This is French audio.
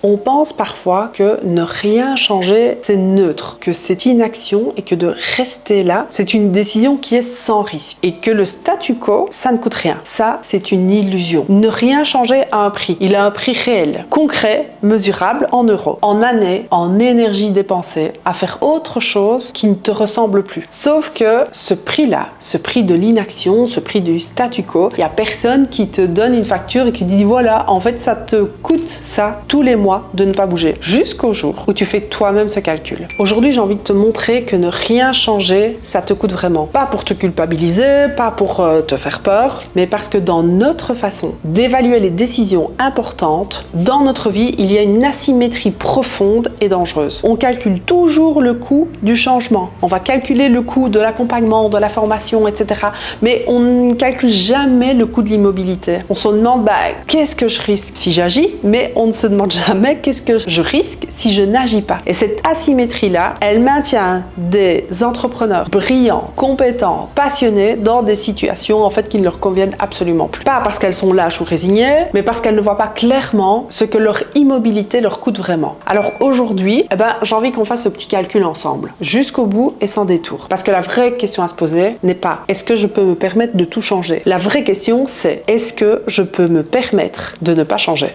On pense parfois que ne rien changer, c'est neutre, que c'est inaction et que de rester là, c'est une décision qui est sans risque. Et que le statu quo, ça ne coûte rien. Ça, c'est une illusion. Ne rien changer a un prix. Il a un prix réel, concret, mesurable en euros, en années, en énergie dépensée, à faire autre chose qui ne te ressemble plus. Sauf que ce prix-là, ce prix de l'inaction, ce prix du statu quo, il n'y a personne qui te donne une facture et qui dit voilà, en fait, ça te coûte ça tous les mois de ne pas bouger, jusqu'au jour où tu fais toi-même ce calcul. Aujourd'hui, j'ai envie de te montrer que ne rien changer, ça te coûte vraiment. Pas pour te culpabiliser, pas pour te faire peur, mais parce que dans notre façon d'évaluer les décisions importantes, dans notre vie, il y a une asymétrie profonde et dangereuse. On calcule toujours le coût du changement. On va calculer le coût de l'accompagnement, de la formation, etc. Mais on ne calcule jamais le coût de l'immobilité. On se demande, qu'est-ce que je risque si j'agis, mais on ne se demande jamais qu'est-ce que je risque si je n'agis pas. Et cette asymétrie-là, elle maintient des entrepreneurs brillants, compétents, passionnés dans des situations en fait qui ne leur conviennent absolument plus. Pas parce qu'elles sont lâches ou résignées, mais parce qu'elles ne voient pas clairement ce que leur immobilité leur coûte vraiment. Alors aujourd'hui, j'ai envie qu'on fasse ce petit calcul ensemble, jusqu'au bout et sans détour. Parce que la vraie question à se poser n'est pas est-ce que je peux me permettre de tout changer? La vraie question c'est est-ce que je peux me permettre de ne pas changer?